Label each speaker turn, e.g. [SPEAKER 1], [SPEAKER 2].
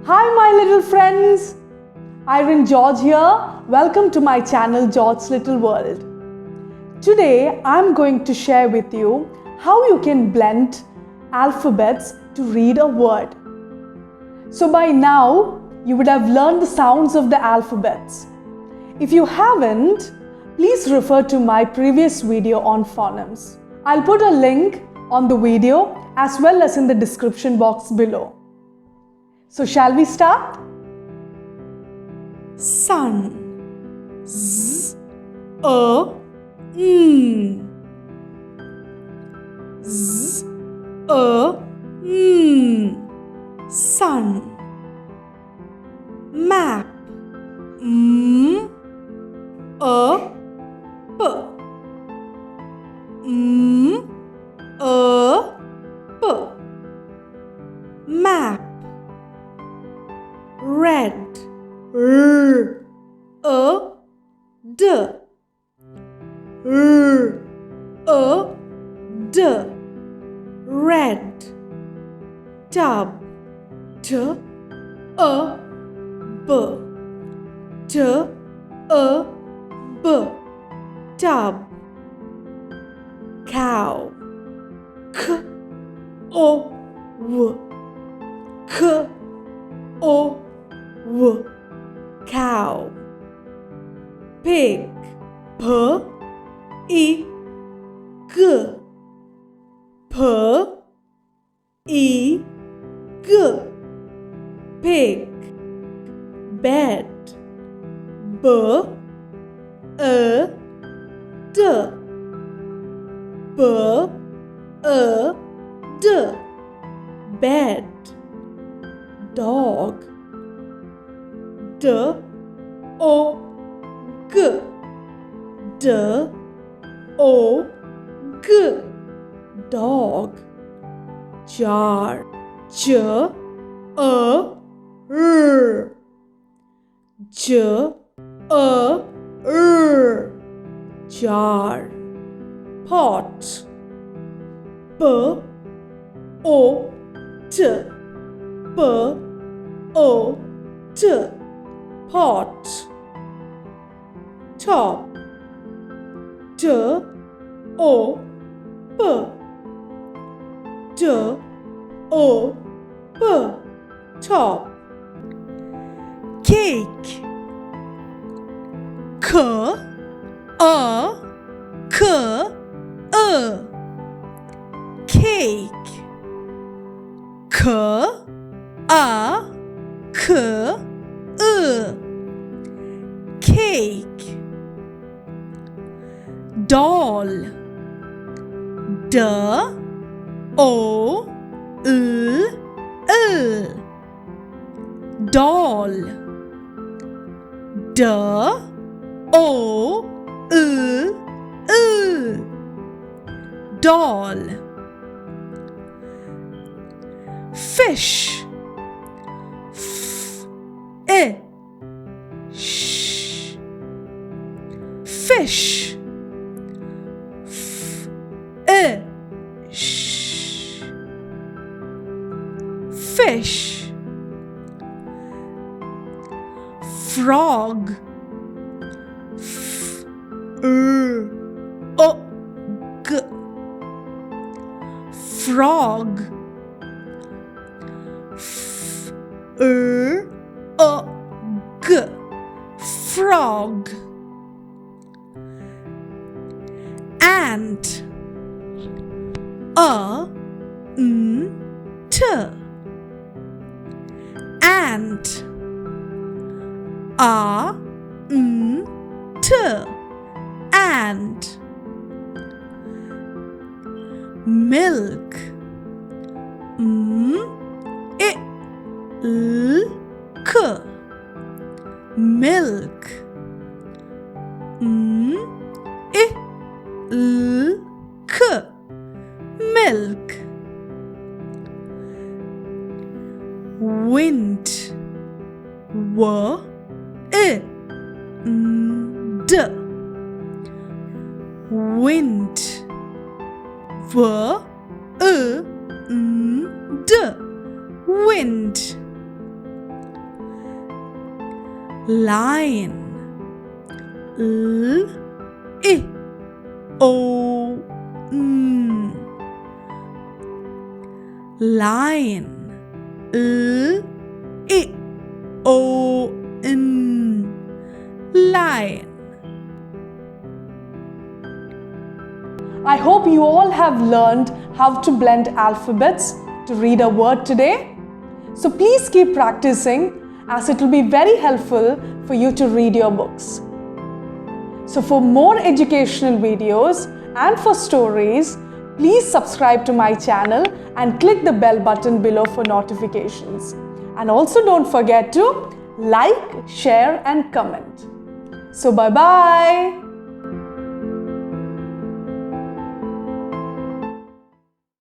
[SPEAKER 1] Hi my little friends, Irene George here. Welcome to my channel George's Little World. Today I'm going to share with you how you can blend alphabets to read a word. So by now you would have learned the sounds of the alphabets. If you haven't, please refer to my previous video on phonemes. I'll put a link on the video as well as in the description box below. So shall we start? Sun. Z, n. Z, n. Sun. Map. M, p. M, p. Map. Red. R, d. R, d. Red. Tub. T, b. T, b. Tub. Cow. K, w. K, w. Cow. Pig. P, I, g. P, I, g. Pig. Bed. B, d. B, d. Bed. Dog. D, g. D, g. Dog. Jar. J, r. J, r. Jar. Pot. P, t. P, t. Pot. Top. T, p. T, p. Top. Cake. K, k, cake. K, k, cake. Doll. D, o, l. Doll. D, o, l. Doll. Fish. F, I, sh. Fish. F, I, sh. Fish. Frog. F, g. Frog. F, g. Frog. Ant. T. Ant. T. Ant. Milk. I, l, k. Milk. I, l, k. Milk. Wind. W, I, d. Wind. W, d. Wind. lion. L I O N. Lion. L I O N. Lion. I hope you all have learned how to blend alphabets to read a word today. So please keep practicing, as it will be very helpful for you to read your books. So for more educational videos and for stories, please subscribe to my channel and click the bell button below for notifications. And also don't forget to like, share and comment. So bye-bye.